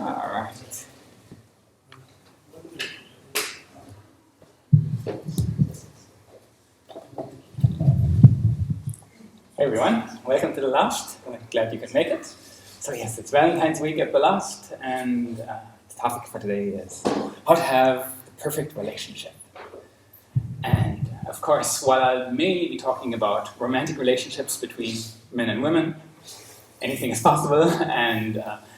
right. Hey everyone, welcome to the last. I'm glad you could make it. So yes, it's Valentine's week at the last, and the topic for today is how to have the perfect relationship. And of course, while I'll mainly be talking about romantic relationships between men and women, anything is possible,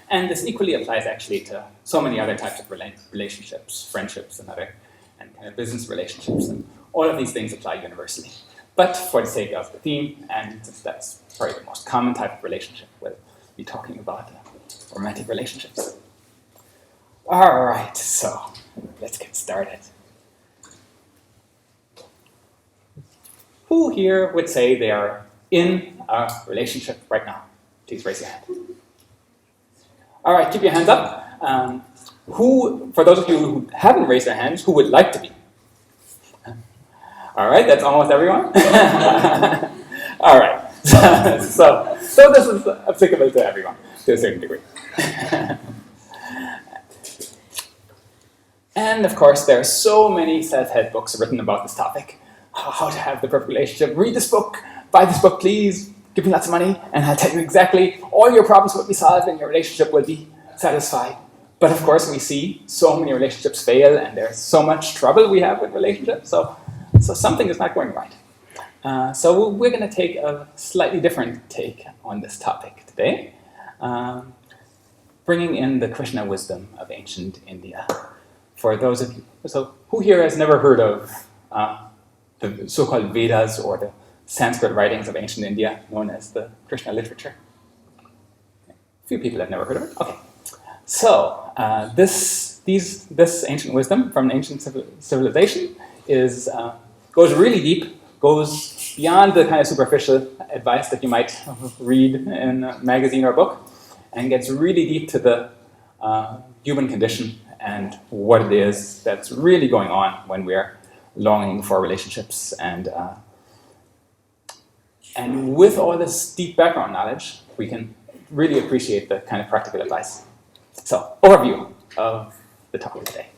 and this equally applies actually to so many other types of relationships, friendships, and kind of business relationships, and all of these things apply universally. But for the sake of the theme, and since that's probably the most common type of relationship, we'll be talking about romantic relationships. All right, so let's get started. Who here would say they are in a relationship right now? Please raise your hand. All right, keep your hands up. Who, for those of you who haven't raised their hands, who would like to be? All right, that's almost everyone. All right, so this is applicable to everyone to a certain degree. And of course, there are so many self-help books written about this topic. How to have the perfect relationship. Read this book, buy this book, please. Give me lots of money, and I'll tell you exactly all your problems will be solved and your relationship will be satisfied. But of course, we see so many relationships fail, and there's so much trouble we have with relationships. So something is not going right. So we're going to take a slightly different take on this topic today, bringing in the Krishna wisdom of ancient India. For those of you, so who here has never heard of the so-called Vedas or the Sanskrit writings of ancient India, known as the Krishna literature? A few people have never heard of it. Okay, so this ancient wisdom from an ancient civilization goes really deep, goes beyond the kind of superficial advice that you might read in a magazine or book, and gets really deep to the human condition and what it is that's really going on when we're longing for relationships. And with all this deep background knowledge, we can really appreciate the kind of practical advice. So, overview of the topic today.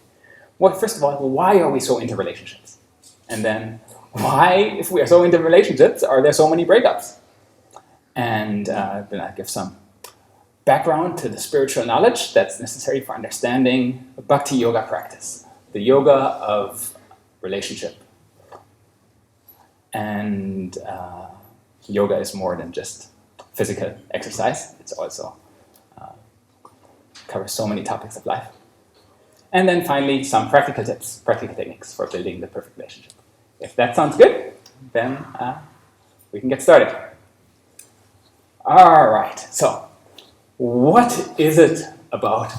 Well, first of all, why are we so into relationships? And then, why, if we are so into relationships, are there so many breakups? And then I'll give some background to the spiritual knowledge that's necessary for understanding Bhakti Yoga practice, the yoga of relationship. And yoga is more than just physical exercise. It's also covers so many topics of life. And then finally, some practical tips, practical techniques for building the perfect relationship. If that sounds good, then we can get started. All right, so what is it about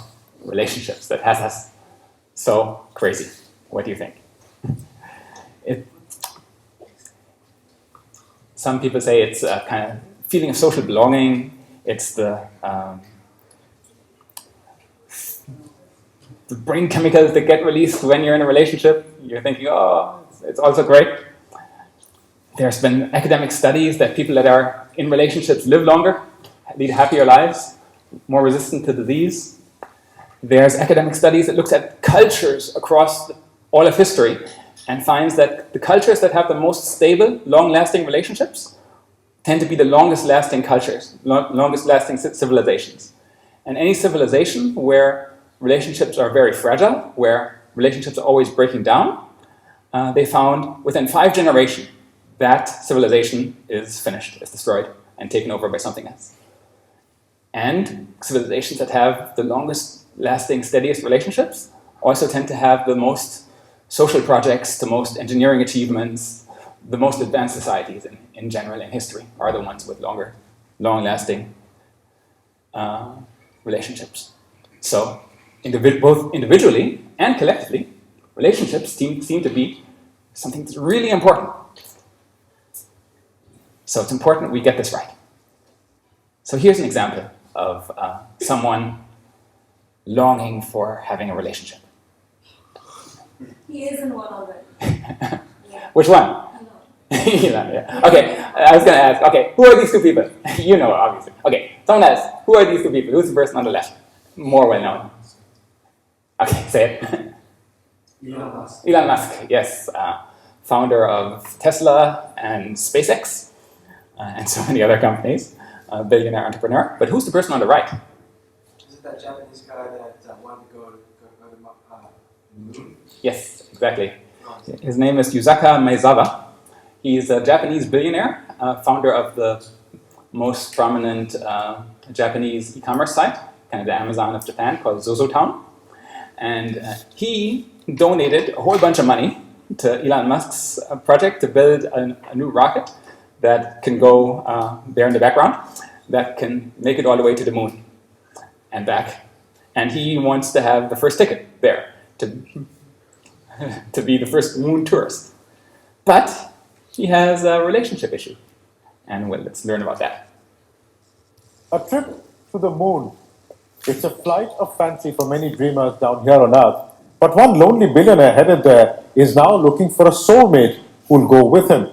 relationships that has us so crazy? What do you think? Some people say it's a kind of feeling of social belonging. It's the brain chemicals that get released when you're in a relationship. You're thinking, oh, it's also great. There's been academic studies that people that are in relationships live longer, lead happier lives, more resistant to disease. There's academic studies that looks at cultures across all of history and finds that the cultures that have the most stable, long-lasting relationships tend to be the longest-lasting cultures, longest-lasting civilizations. And any civilization where relationships are very fragile, where relationships are always breaking down, they found within 5 generations that civilization is finished, is destroyed, and taken over by something else. And civilizations that have the longest-lasting, steadiest relationships also tend to have the most social projects, the most engineering achievements, the most advanced societies in general in history are the ones with long-lasting relationships. So, both individually and collectively, relationships seem to be something that's really important. So it's important we get this right. So here's an example of someone longing for having a relationship. He is in one already. Yeah. Which one? Yeah. Okay, I was going to ask, okay, who are these two people? You know, obviously. Okay, someone else. Who are these two people? Who's the person on the left? More well known. Okay, say it. Elon Musk. Elon Musk, yes. Founder of Tesla and SpaceX and so many other companies. Billionaire entrepreneur. But who's the person on the right? Is it that Japanese guy that wanted to go to the moon? Yes, exactly. His name is Yusaka Maezawa. He's a Japanese billionaire, founder of the most prominent Japanese e-commerce site, kind of the Amazon of Japan, called ZozoTown. And he donated a whole bunch of money to Elon Musk's project to build a new rocket that can go there in the background, that can make it all the way to the moon and back. And he wants to have the first ticket there to be the first moon tourist. But he has a relationship issue. And well, let's learn about that. A trip to the moon. It's a flight of fancy for many dreamers down here on Earth. But one lonely billionaire headed there is now looking for a soulmate who'll go with him.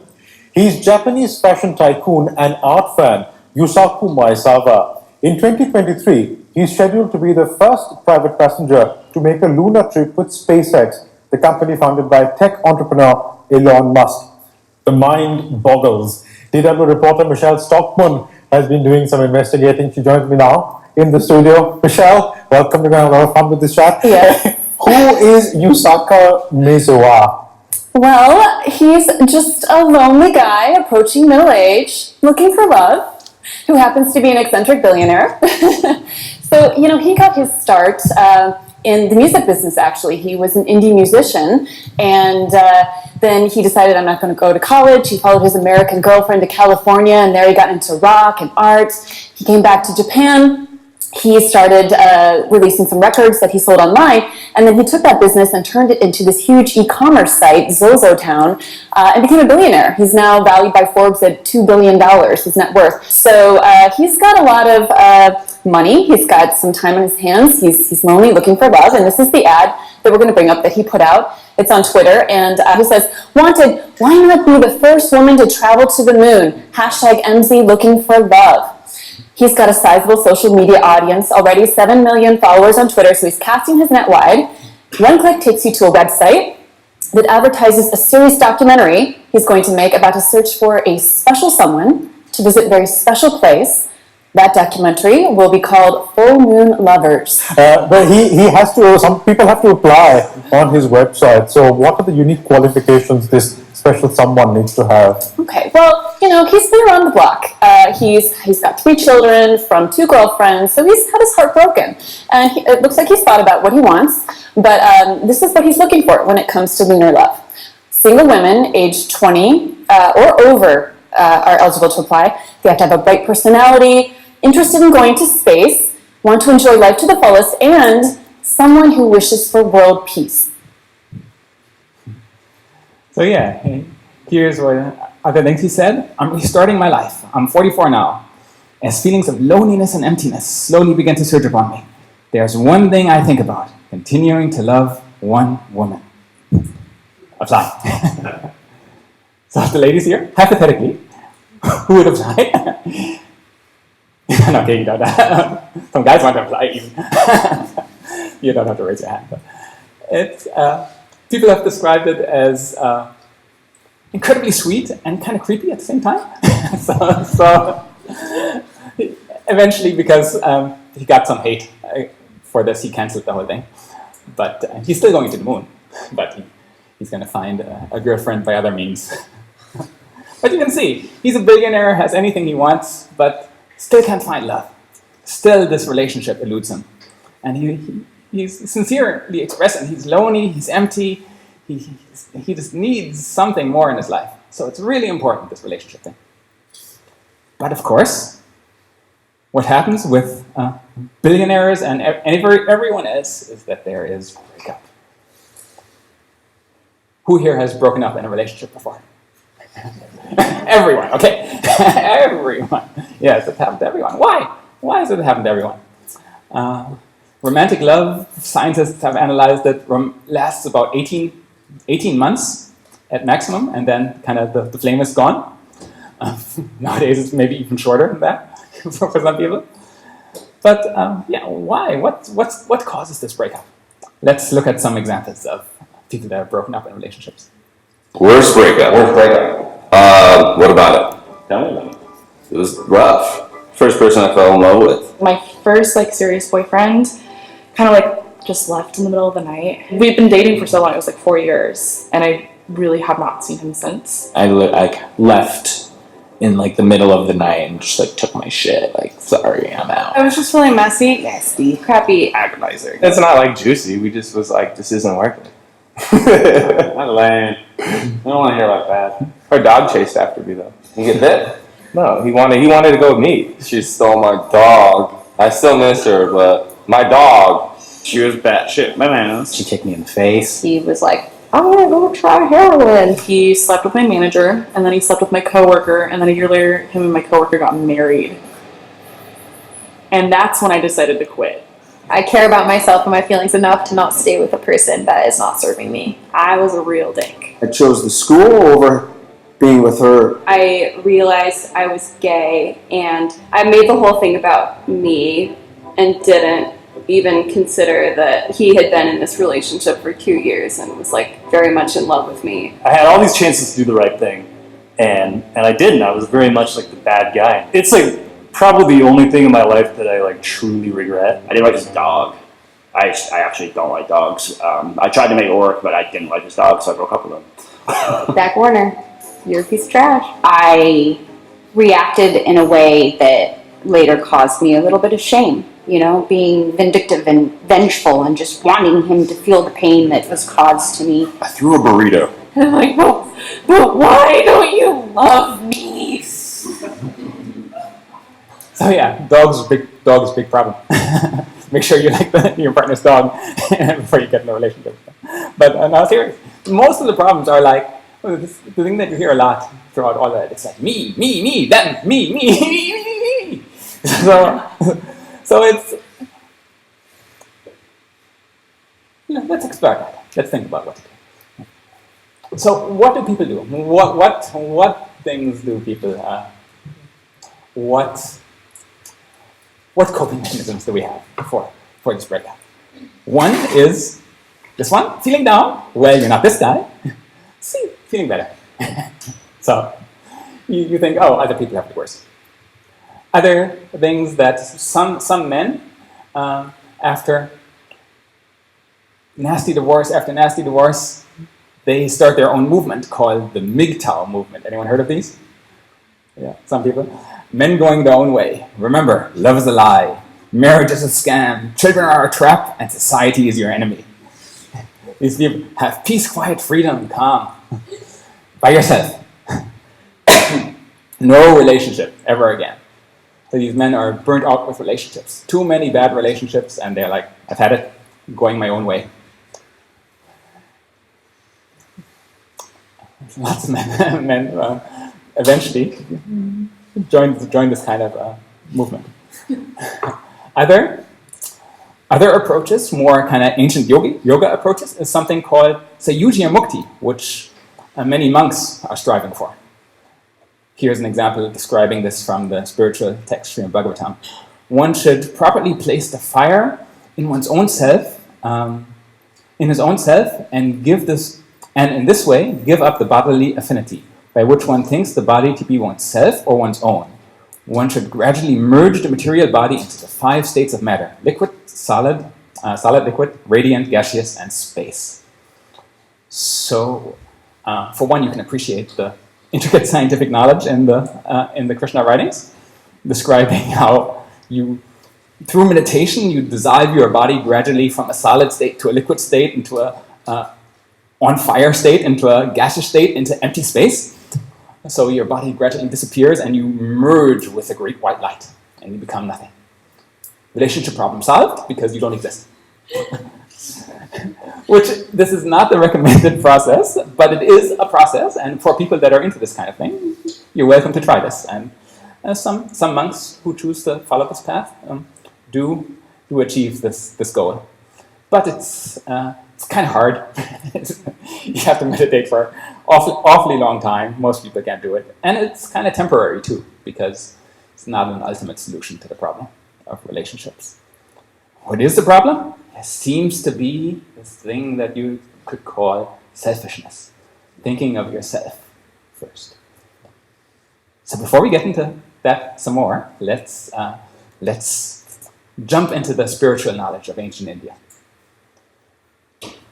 He's Japanese fashion tycoon and art fan Yusaku Maezawa. In 2023, he's scheduled to be the first private passenger to make a lunar trip with SpaceX, the company founded by tech entrepreneur Elon Musk. The mind boggles. DW reporter Michelle Stockman has been doing some investigating. She joins me now in the studio. Michelle, welcome. We're going to have a lot of fun with this chat. Yes. Who is Yusaka Maezawa? Well, he's just a lonely guy approaching middle age, looking for love, who happens to be an eccentric billionaire. So, he got his start in the music business, actually. He was an indie musician, and then he decided, I'm not going to go to college. He followed his American girlfriend to California, and there he got into rock and art. He came back to Japan. He started releasing some records that he sold online, and then he took that business and turned it into this huge e-commerce site, ZozoTown, and became a billionaire. He's now valued by Forbes at $2 billion, his net worth. So he's got a lot of money. He's got some time on his hands. He's lonely, looking for love, and this is the ad that we're going to bring up that he put out. It's on Twitter, and he says, "Wanted, why not be the first woman to travel to the moon? #MZ looking for love." He's got a sizable social media audience, already 7 million followers on Twitter, so he's casting his net wide. One click takes you to a website that advertises a serious documentary he's going to make about a search for a special someone to visit a very special place. That documentary will be called Full Moon Lovers. But he has to, some people have to apply on his website. So what are the unique qualifications this special someone needs to have? Okay, well, he's been around the block. He's got 3 children from 2 girlfriends, so he's had his heart broken. And it looks like he's thought about what he wants, but this is what he's looking for when it comes to lunar love. Single women aged 20 or over are eligible to apply. They have to have a bright personality, interested in going to space, want to enjoy life to the fullest, and someone who wishes for world peace. So yeah, here's what other things he said. I'm restarting my life. I'm 44 now. As feelings of loneliness and emptiness slowly begin to surge upon me, there's one thing I think about: continuing to love one woman. Apply. So the ladies here, hypothetically, who would apply? No, okay, you don't. Some guys want to apply even. You don't have to raise your hand. But it's, people have described it as incredibly sweet and kind of creepy at the same time. so eventually, because he got some hate for this, he canceled the whole thing. But he's still going to the moon. But he's going to find a girlfriend by other means. But you can see, he's a billionaire, has anything he wants, but still can't find love. Still, this relationship eludes him. And he's sincerely expressing he's lonely, he's empty, he just needs something more in his life. So it's really important, this relationship thing. But of course, what happens with billionaires and everyone else is that there is breakup. Who here has broken up in a relationship before? Everyone, okay. Everyone. Yes, it's happened to everyone. Why? Why does it happen to everyone? Romantic love, scientists have analyzed it, lasts about 18 months at maximum, and then kind of the flame is gone. Nowadays it's maybe even shorter than that for some people. But yeah, why? What causes this breakup? Let's look at some examples of people that have broken up in relationships. Worst breakup. What about it? Tell me about it. It was rough. First person I fell in love with. My first like serious boyfriend kind of like just left in the middle of the night. We've been dating for so long, it was like 4 years, and I really have not seen him since. I left in like the middle of the night and just like took my shit. Like, sorry, I'm out. I was just feeling messy, nasty, crappy, agonizing. It's not like juicy. We just was like, this isn't working. Not lame. I don't want to hear about that. Her dog chased after me though. You get bit? No, he wanted to go with me. She stole my dog. I still miss her, but my dog. She was batshit bananas. She kicked me in the face. He was like, I'm gonna go try heroin. He slept with my manager, and then he slept with my coworker, and then a year later, him and my coworker got married. And that's when I decided to quit. I care about myself and my feelings enough to not stay with a person that is not serving me. I was a real dick. I chose the school over being with her. I realized I was gay, and I made the whole thing about me and didn't even consider that he had been in this relationship for 2 years and was like very much in love with me. I had all these chances to do the right thing, and I didn't. I was very much like the bad guy. It's like probably the only thing in my life that I like truly regret. I didn't like his dog. I actually don't like dogs. I tried to make it work, but I didn't like his dog, so I broke up with him. Zach Warner, you're a piece of trash. I reacted in a way that later caused me a little bit of shame, you know, being vindictive and vengeful and just wanting him to feel the pain that was caused to me. I threw a burrito. And I'm like, but why don't you love me? So yeah, dogs big problem. Make sure you like your partner's dog before you get in a relationship. But now serious, most of the problems are like, the thing that you hear a lot throughout all that, it's like me, them, me. So it's, let's explore that. Let's think about what to do. So what do people do? What things do people, what coping mechanisms do we have for this breakup? One is this one, feeling down. Well, you're not this guy. See, feeling better. So you think, oh, other people have it worse. Other things that some men, after nasty divorce, they start their own movement called the MGTOW movement. Anyone heard of these? Yeah, some people. Men going their own way. Remember, love is a lie. Marriage is a scam. Children are a trap, and society is your enemy. These people have peace, quiet, freedom, calm. By yourself. No relationship ever again. So these men are burnt out with relationships. Too many bad relationships, and they're like, I've had it, going my own way. Lots of men eventually join this kind of movement. Other approaches, more kind of ancient yoga approaches, is something called Sayujya Mukti, which many monks are striving for. Here's an example describing this from the spiritual text, Srimad Bhagavatam. One should properly place the fire in one's own self, in his own self, and in this way give up the bodily affinity, by which one thinks the body to be oneself or one's own. One should gradually merge the material body into the 5 states of matter: liquid, solid, liquid, radiant, gaseous, and space. So, for one, you can appreciate the intricate scientific knowledge in the Krishna writings, describing how through meditation, you dissolve your body gradually from a solid state to a liquid state, into a on fire state, into a gaseous state, into empty space. So your body gradually disappears and you merge with the great white light and you become nothing. Relationship problem solved because you don't exist. Which, this is not the recommended process, but it is a process, and for people that are into this kind of thing, you're welcome to try this. And some monks who choose to follow this path do achieve this goal. But it's kind of hard. You have to meditate for awfully long time. Most people can't do it. And it's kind of temporary too, because it's not an ultimate solution to the problem of relationships. What is the problem? seems to be this thing that you could call selfishness, thinking of yourself first. So before we get into that some more, let's jump into the spiritual knowledge of ancient India.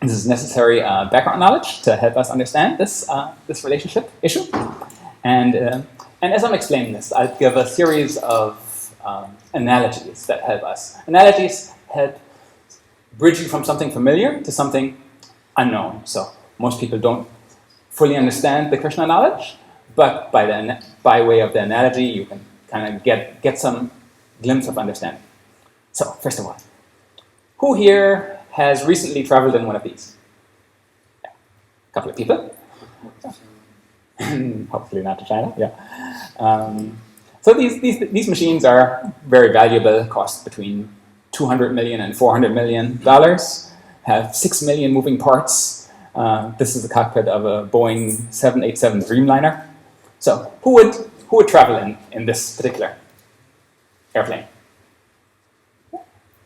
This is necessary background knowledge to help us understand this relationship issue. And as I'm explaining this, I'll give a series of analogies that help us. Analogies help bridge you from something familiar to something unknown. So most people don't fully understand the Krishna knowledge, but by way of the analogy, you can kind of get some glimpse of understanding. So first of all, who here has recently traveled in one of these? Yeah. A couple of people. Hopefully not to China. Yeah. So these machines are very valuable. Cost between $200 million and $400 million. Have 6 million moving parts. This is the cockpit of a Boeing 787 Dreamliner. So who would travel in this particular airplane?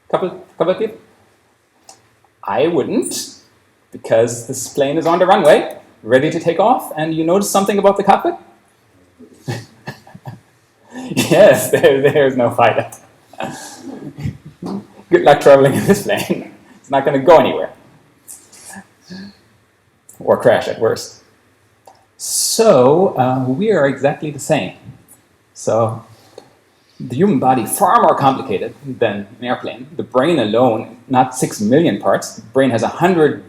Couple of people. I wouldn't, because this plane is on the runway, ready to take off, and you notice something about the cockpit? Yes, there's no pilot. Good luck traveling in this plane. It's not going to go anywhere. Or crash at worst. So we are exactly the same. So the human body, far more complicated than an airplane. The brain alone, not 6 million parts. The brain has 100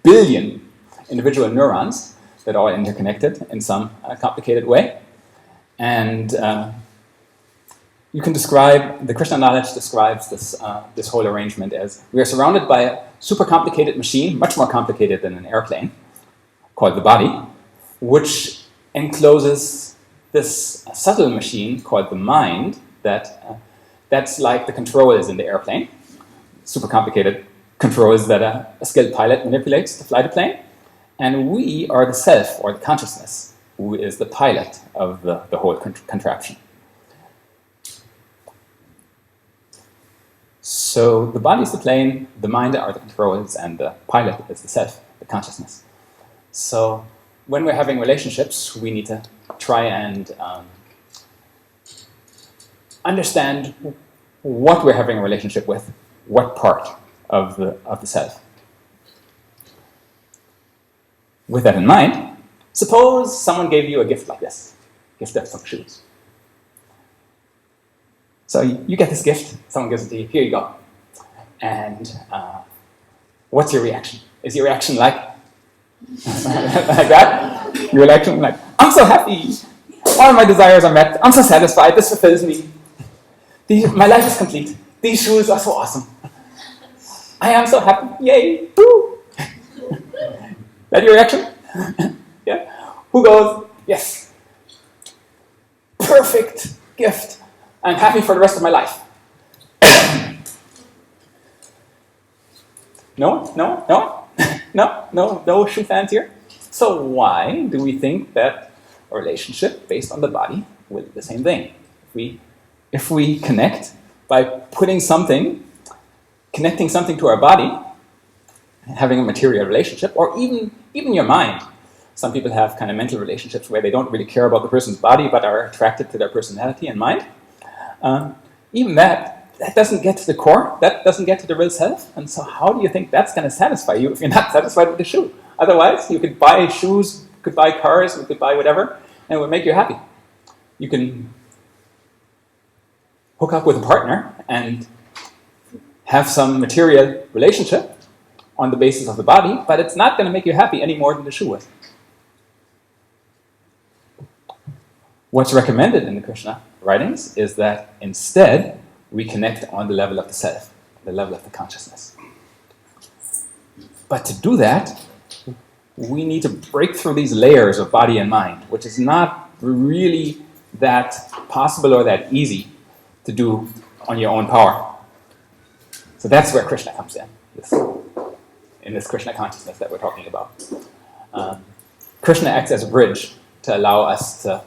billion individual neurons that are all interconnected in some complicated way. And you can describe, the Krishna knowledge describes this whole arrangement as we are surrounded by a super complicated machine, much more complicated than an airplane, called the body, which encloses this subtle machine called the mind that's like the controls in the airplane, super complicated controls that a skilled pilot manipulates to fly the plane. And we are the self, or the consciousness, who is the pilot of the whole contraption. So the body is the plane, the mind are the controls, and the pilot is the self, the consciousness. So when we're having relationships, we need to try and understand what we're having a relationship with, what part of the self. With that in mind, suppose someone gave you a gift like this, gift of some shoes. So you get this gift, someone gives it to you, here you go. And what's your reaction? Is your reaction like that? Your reaction like, I'm so happy, all my desires are met, I'm so satisfied, this fulfills me. My life is complete, these shoes are so awesome. I am so happy, yay, woo! That your reaction? Yeah. Who goes, yes, perfect gift. I'm happy for the rest of my life. No shoe fans here. So why do we think that a relationship based on the body will do the same thing? If we connect by connecting something to our body, having a material relationship, or even your mind. Some people have kind of mental relationships where they don't really care about the person's body but are attracted to their personality and mind. Even that doesn't get to the core, that doesn't get to the real self. And so how do you think that's going to satisfy you if you're not satisfied with the shoe? Otherwise, you could buy shoes, you could buy cars, you could buy whatever, and it would make you happy. You can hook up with a partner and have some material relationship on the basis of the body, but it's not going to make you happy any more than the shoe was. What's recommended in the Krishna writings is that instead we connect on the level of the self, the level of the consciousness. But to do that, we need to break through these layers of body and mind, which is not really that possible or that easy to do on your own power. So that's where Krishna comes in this Krishna consciousness that we're talking about. Krishna acts as a bridge to allow us to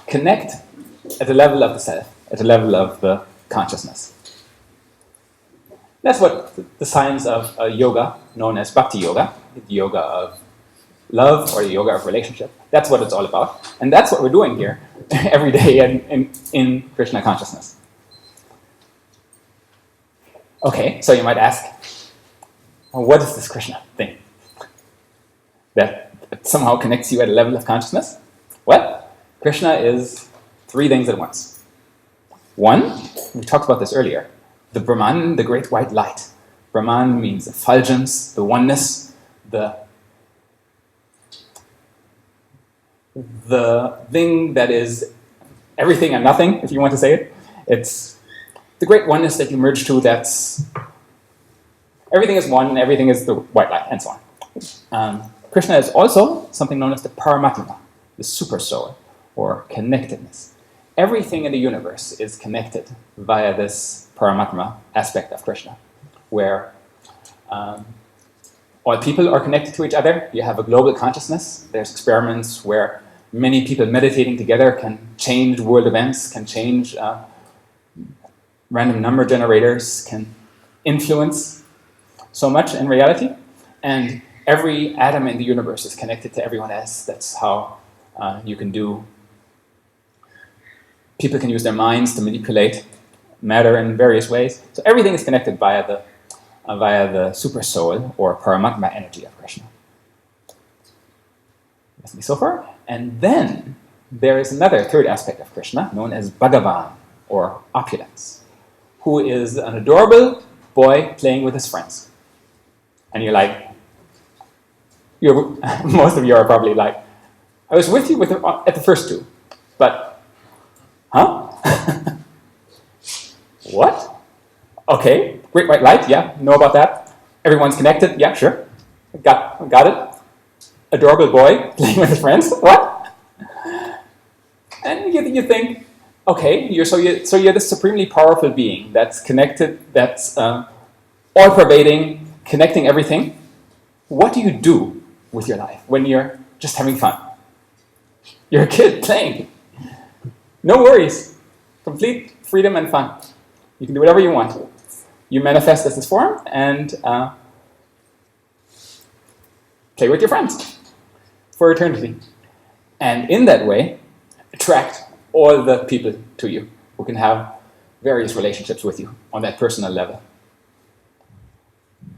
connect at the level of the self, at the level of the consciousness. That's what the science of yoga, known as Bhakti Yoga, the yoga of love or the yoga of relationship, that's what it's all about. And that's what we're doing here every day in Krishna consciousness. Okay, so you might ask, well, what is this Krishna thing that somehow connects you at a level of consciousness? Well, Krishna is three things at once. One, we talked about this earlier, the Brahman, the great white light. Brahman means effulgence, the oneness, the thing that is everything and nothing, if you want to say it. It's the great oneness that you merge to, that's everything is one, everything is the white light, and so on. Krishna is also something known as the Paramatma, the super soul, or connectedness. Everything in the universe is connected via this Paramatma aspect of Krishna, where all people are connected to each other. You have a global consciousness. There's experiments where many people meditating together can change world events, can change random number generators, can influence so much in reality. And every atom in the universe is connected to everyone else. That's how you can do. People can use their minds to manipulate matter in various ways. So everything is connected via the super soul or Paramatma energy of Krishna. With me so far? And then there is another third aspect of Krishna known as Bhagavan or opulence, who is an adorable boy playing with his friends. And you're like, most of you are probably like, I was with you at the first two, but, huh? What? Okay, great white light, yeah, know about that. Everyone's connected, yeah, sure. Got it. Adorable boy playing with his friends, what? And you think, okay, you're this supremely powerful being that's connected, that's all-pervading, connecting everything. What do you do with your life when you're just having fun? You're a kid playing. No worries. Complete freedom and fun. You can do whatever you want. You manifest as this form and play with your friends for eternity. And in that way, attract all the people to you who can have various relationships with you on that personal level.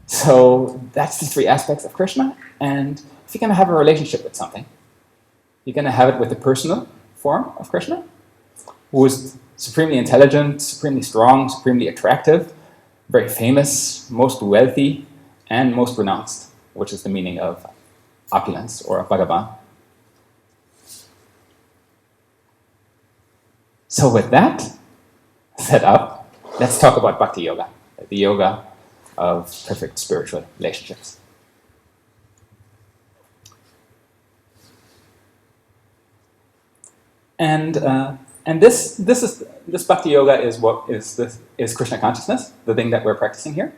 So that's the three aspects of Krishna. And if you're going to have a relationship with something, you're going to have it with the personal form of Krishna, who is supremely intelligent, supremely strong, supremely attractive, very famous, most wealthy, and most renounced, which is the meaning of opulence or Bhagavan. So with that set up, let's talk about Bhakti Yoga, the yoga of perfect spiritual relationships. And this Bhakti Yoga is Krishna consciousness, the thing that we're practicing here,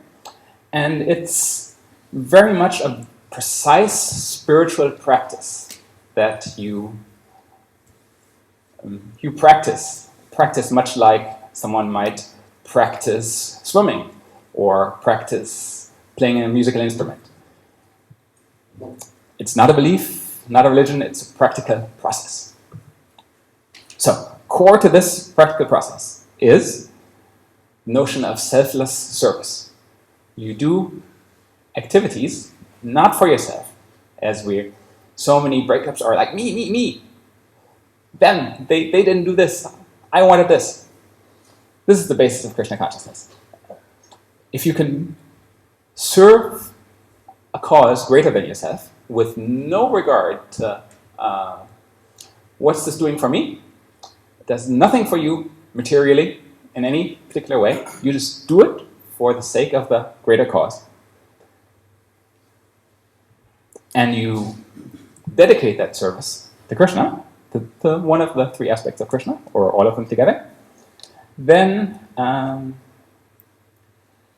and it's very much a precise spiritual practice that you practice much like someone might practice swimming or practice playing a musical instrument. It's not a belief, not a religion, it's a practical process. So, core to this practical process is the notion of selfless service. You do activities not for yourself, as so many breakups are like, me. Them, they didn't do this, I wanted this. This is the basis of Krishna consciousness. If you can serve a cause greater than yourself with no regard to what's this doing for me, it does nothing for you materially in any particular way, you just do it for the sake of the greater cause. And you dedicate that service to Krishna, to one of the three aspects of Krishna, or all of them together, then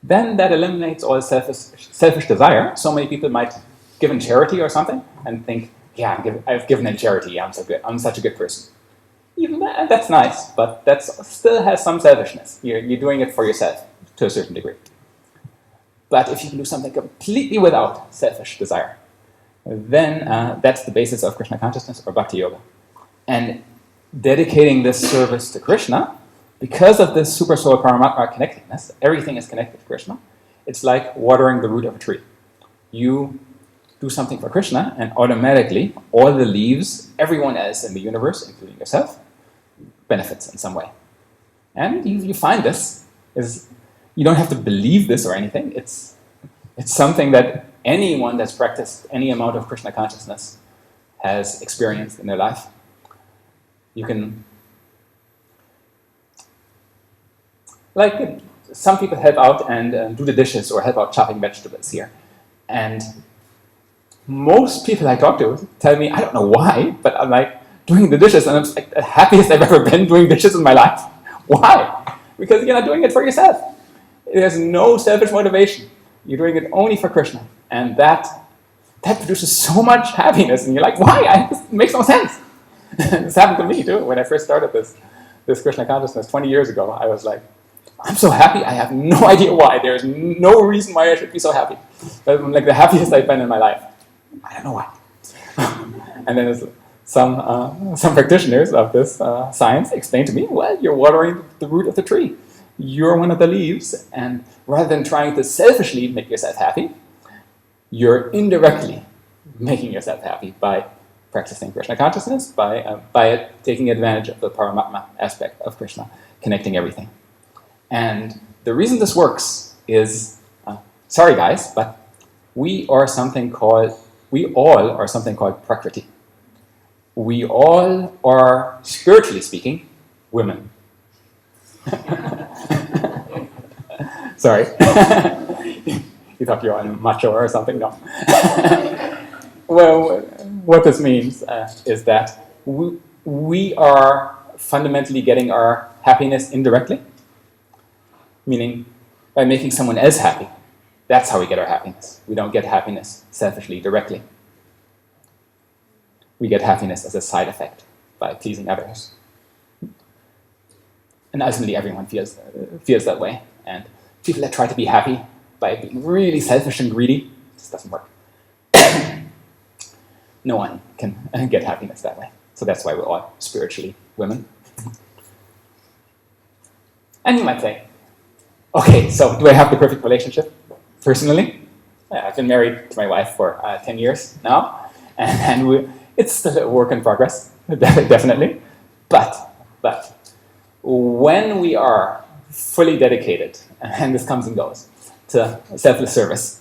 that eliminates all selfish desire. So many people might give in charity or something and think, yeah, I've given in charity, I'm so good, I'm such a good person. Even that's nice, but that still has some selfishness. You're doing it for yourself to a certain degree. But if you can do something completely without selfish desire, then that's the basis of Krishna consciousness or Bhakti Yoga. And dedicating this service to Krishna, because of this super soul Paramatma connectedness, everything is connected to Krishna. It's like watering the root of a tree. You do something for Krishna, and automatically all the leaves, everyone else in the universe, including yourself, benefits in some way. And you find this is, you don't have to believe this or anything. It's something that anyone that's practiced any amount of Krishna consciousness has experienced in their life. You can, like, some people help out and do the dishes or help out chopping vegetables here. And most people I talk to tell me, I don't know why, but I'm like doing the dishes and I'm like the happiest I've ever been doing dishes in my life. Why? Because you're not doing it for yourself. There's no selfish motivation. You're doing it only for Krishna. And that produces so much happiness. And you're like, why? This makes no sense. This happened to me too. When I first started this Krishna consciousness 20 years ago, I was like, I'm so happy. I have no idea why. There's no reason why I should be so happy. But I'm like the happiest I've been in my life. I don't know why. And then there's some practitioners of this science explain to me, well, you're watering the root of the tree. You're one of the leaves, and rather than trying to selfishly make yourself happy, you're indirectly making yourself happy by practicing Krishna consciousness, by taking advantage of the Paramatma aspect of Krishna, connecting everything. And the reason this works is, sorry guys, but we all are something called Prakriti. We all are, spiritually speaking, women. Sorry. You thought you were macho or something? No. Well, what this means is that we are fundamentally getting our happiness indirectly, meaning by making someone else happy. That's how we get our happiness. We don't get happiness selfishly, directly. We get happiness as a side effect by pleasing others. And ultimately everyone feels that way. And people that try to be happy by being really selfish and greedy, this doesn't work. No one can get happiness that way. So that's why we're all spiritually women. And you might say, okay, so do I have the perfect relationship? Personally, I've been married to my wife for 10 years now, and it's still a work in progress, definitely. But when we are fully dedicated, and this comes and goes, to selfless service,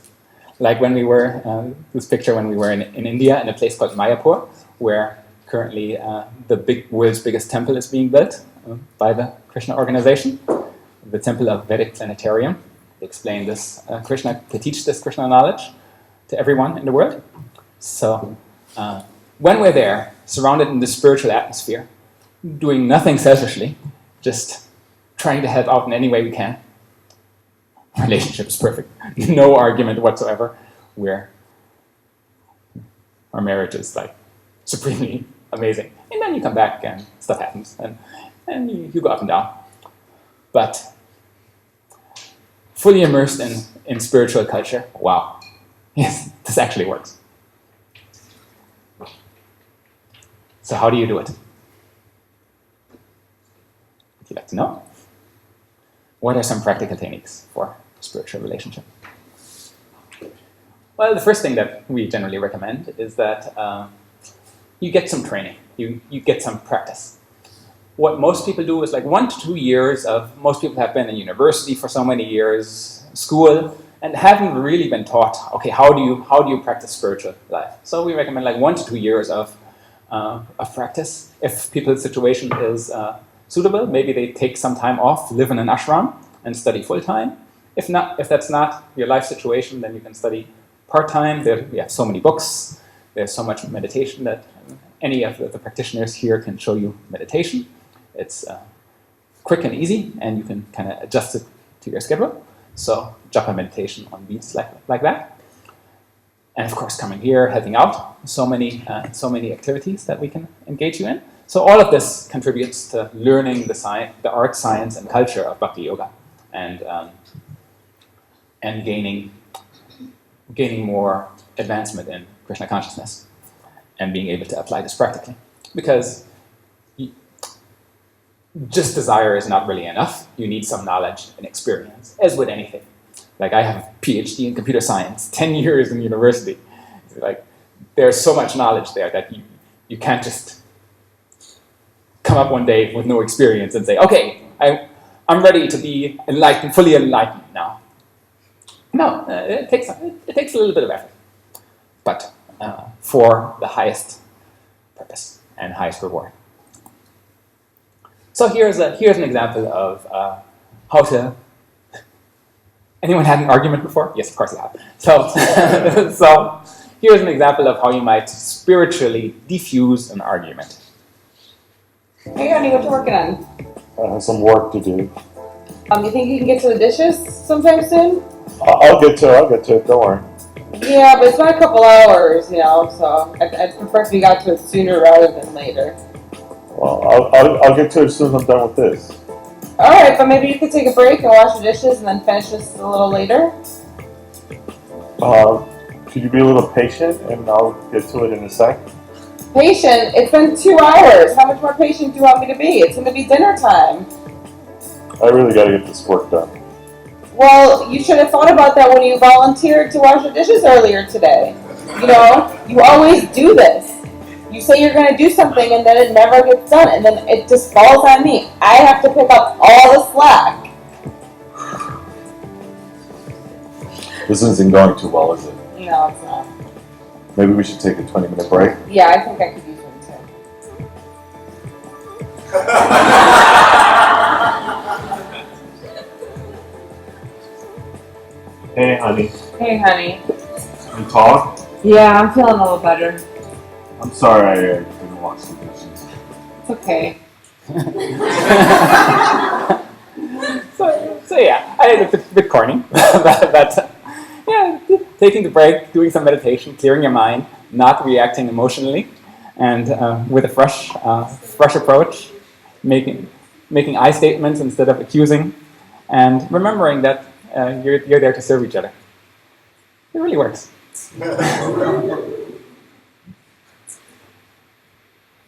like when we were, this picture when we were in India in a place called Mayapur, where currently the world's biggest temple is being built by the Krishna organization, the Temple of Vedic Planetarium. They explain this Krishna, to teach this Krishna knowledge to everyone in the world. So when we're there, surrounded in this spiritual atmosphere, doing nothing selfishly, just trying to help out in any way we can, relationship is perfect. No argument whatsoever. Our marriage is like supremely amazing. And then you come back and stuff happens, and you go up and down. But fully immersed in spiritual culture, wow. Yes, this actually works. So how do you do it? Would you like to know? What are some practical techniques for spiritual relationship? Well, the first thing that we generally recommend is that you get some training, you get some practice. What most people do is like 1 to 2 years of, most people have been in university for so many years, school, and haven't really been taught, okay, how do you practice spiritual life? So we recommend like 1 to 2 years of practice. If people's situation is suitable, maybe they take some time off, live in an ashram, and study full-time. If that's not your life situation, then you can study part-time. We have so many books. There's so much meditation that any of the practitioners here can show you meditation. It's quick and easy, and you can kind of adjust it to your schedule. So japa meditation on beats like that. And of course, coming here, helping out, so many activities that we can engage you in. So all of this contributes to learning the art, science, and culture of Bhakti Yoga, and gaining gaining more advancement in Krishna consciousness and being able to apply this practically. Because just desire is not really enough. You need some knowledge and experience, as with anything. Like I have a PhD in computer science, 10 years in university. Like there's so much knowledge there that you can't just come up one day with no experience and say, okay, I'm ready to be enlightened, fully enlightened now. No, it takes a little bit of effort, but for the highest purpose and highest reward. So here's an example of how to. Anyone had an argument before? Yes, of course you have. So here's an example of how you might spiritually diffuse an argument. Hey, honey, what you working on? I have some work to do. You think you can get to the dishes sometime soon? I'll get to it, don't worry. Yeah, but it's been a couple hours, so I'd prefer if you got to it sooner rather than later. Well, I'll get to it as soon as I'm done with this. Alright, but maybe you could take a break and wash the dishes and then finish this a little later? Could you be a little patient and I'll get to it in a sec? Patient? It's been 2 hours. How much more patient do you want me to be? It's going to be dinner time. I really gotta get this work done. Well, you should have thought about that when you volunteered to wash the dishes earlier today. You always do this. You say you're going to do something and then it never gets done and then it just falls on me. I have to pick up all the slack. This isn't going too well, is it? No, it's not. Maybe we should take a 20-minute break. Yeah, I think I could use one too. Hey, honey. Hey, honey. You talk? Yeah, I'm feeling a little better. I'm sorry I didn't wash the dishes. It's okay. So yeah, it's a bit corny, but yeah, taking the break, doing some meditation, clearing your mind, not reacting emotionally, and with a fresh approach, making I statements instead of accusing, and remembering that you're there to serve each other. It really works.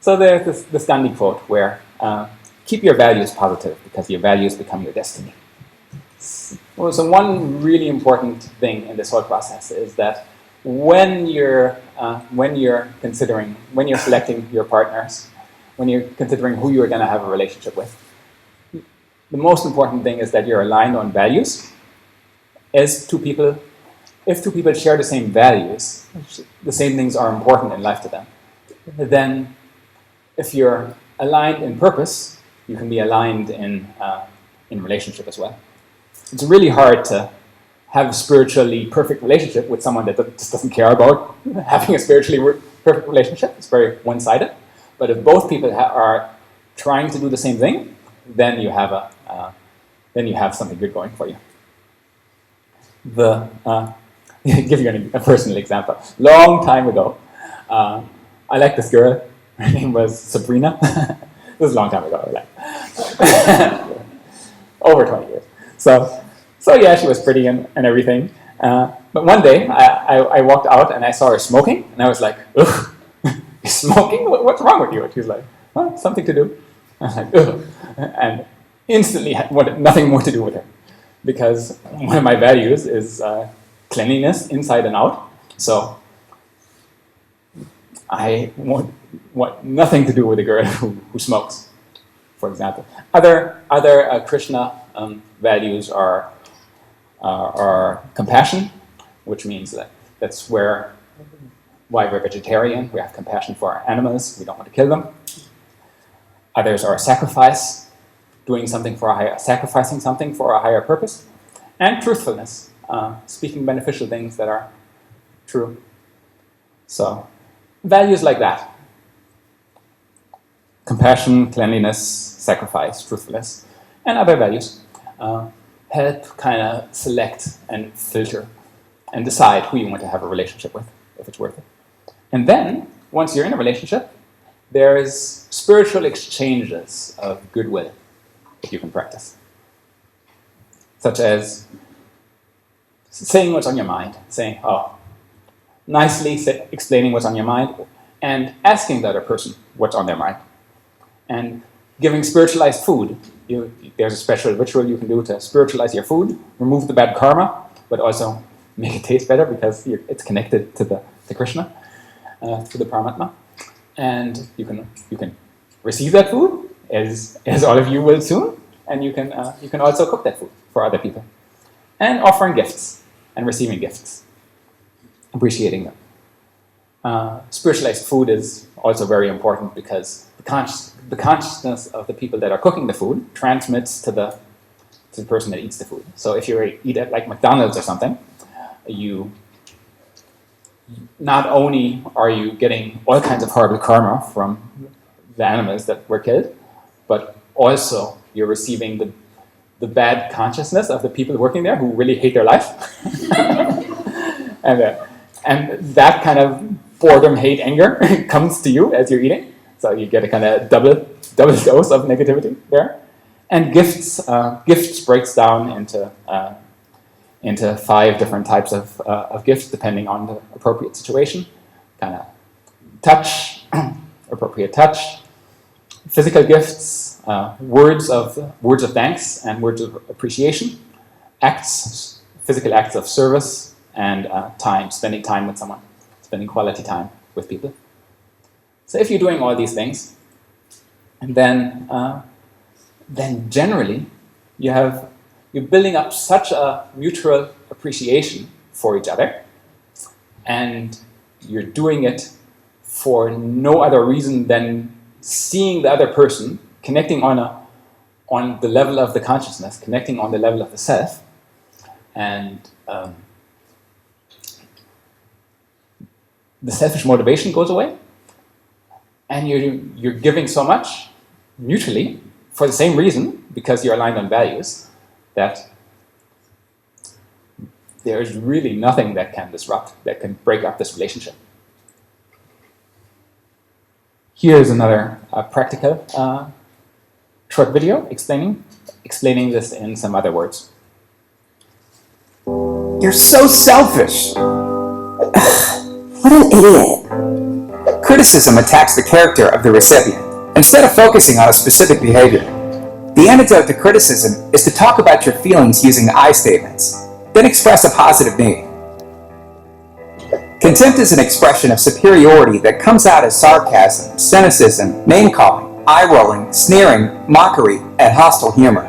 So there's this Gandhi quote where keep your values positive because your values become your destiny. Well, so one really important thing in this whole process is that when you're selecting your partners, when you're considering who you're going to have a relationship with, the most important thing is that you're aligned on values. If two people share the same values, the same things are important in life to them, then if you're aligned in purpose, you can be aligned in relationship as well. It's really hard to have a spiritually perfect relationship with someone that just doesn't care about having a spiritually perfect relationship. It's very one-sided. But if both people are trying to do the same thing, then you have something good going for you. I'll give you a personal example. Long time ago, I liked this girl. Her name was Sabrina. This was a long time ago. Over 20 years. So yeah, she was pretty and everything. But one day, I walked out and I saw her smoking, and I was like, ugh, you're smoking? What's wrong with you? And she was like, well, something to do. I was like, ugh. And instantly wanted nothing more to do with her. Because one of my values is cleanliness inside and out. So I want nothing to do with a girl who smokes, for example. Other Krishna values are compassion, which means that's why we're vegetarian. We have compassion for our animals. We don't want to kill them. Others are sacrifice, sacrificing something for a higher purpose, and truthfulness, speaking beneficial things that are true. So values like that: compassion, cleanliness, sacrifice, truthfulness, and other values help kind of select and filter and decide who you want to have a relationship with, if it's worth it. And then, once you're in a relationship, there's spiritual exchanges of goodwill that you can practice. Such as saying what's on your mind, saying, oh, nicely explaining what's on your mind, and asking the other person what's on their mind. And giving spiritualized food. There's a special ritual you can do to spiritualize your food, remove the bad karma, but also make it taste better because it's connected to the Krishna, to the Paramatma. And you can receive that food, as all of you will soon, and you can also cook that food for other people. And offering gifts and receiving gifts, appreciating them. Spiritualized food is also very important because the consciousness of the people that are cooking the food transmits to the person that eats the food. So if you eat at like McDonald's or something, you not only are you getting all kinds of horrible karma from the animals that were killed, but also you're receiving the bad consciousness of the people working there who really hate their life. And that kind of boredom, hate, anger comes to you as you're eating. So you get a kind of double dose of negativity there. And gifts breaks down into 5 different types of gifts depending on the appropriate situation. Kind of touch, appropriate touch, physical gifts, words of thanks and words of appreciation, acts, physical acts of service, and time, spending time with someone, spending quality time with people. So if you're doing all these things, and then generally you're building up such a mutual appreciation for each other, and you're doing it for no other reason than seeing the other person, connecting on the level of the consciousness, connecting on the level of the self, and the selfish motivation goes away, and you're giving so much mutually for the same reason, because you're aligned on values, that there's really nothing that can disrupt, that can break up this relationship. Here's another practical short video explaining this in some other words. You're so selfish. What an idiot. Criticism attacks the character of the recipient, instead of focusing on a specific behavior. The antidote to criticism is to talk about your feelings using I statements, then express a positive need. Contempt is an expression of superiority that comes out as sarcasm, cynicism, name-calling, eye-rolling, sneering, mockery, and hostile humor.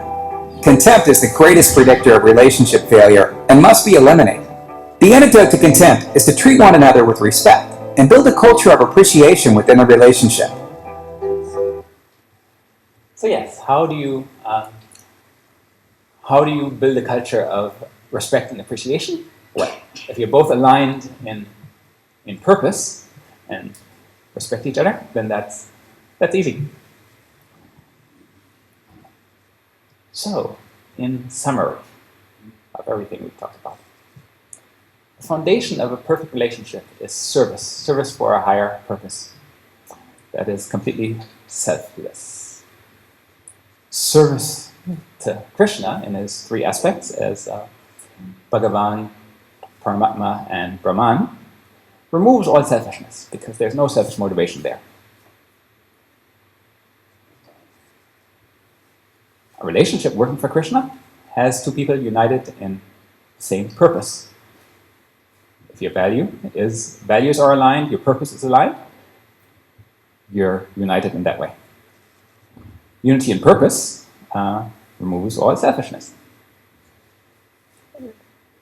Contempt is the greatest predictor of relationship failure and must be eliminated. The antidote to contempt is to treat one another with respect and build a culture of appreciation within the relationship. So yes, how do you build a culture of respect and appreciation? Well, if you're both aligned in purpose and respect each other, then that's easy. So, in summary of everything we've talked about, the foundation of a perfect relationship is service for a higher purpose that is completely selfless. Service to Krishna in his 3 aspects as Bhagavan, Paramatma, and Brahman removes all selfishness because there's no selfish motivation there. A relationship working for Krishna has 2 people united in the same purpose. If your values are aligned, your purpose is aligned, you're united in that way. Unity in purpose removes all selfishness.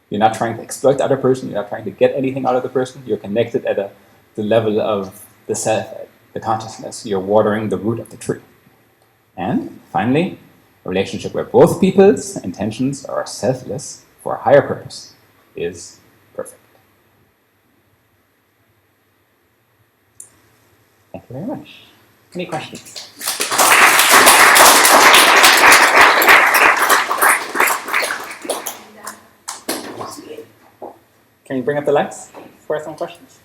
You're not trying to exploit the other person, you're not trying to get anything out of the person, you're connected at the level of the self, the consciousness, you're watering the root of the tree. And finally, a relationship where both people's intentions are selfless for a higher purpose is perfect. Thank you very much. Any questions? Can you bring up the lights for some questions?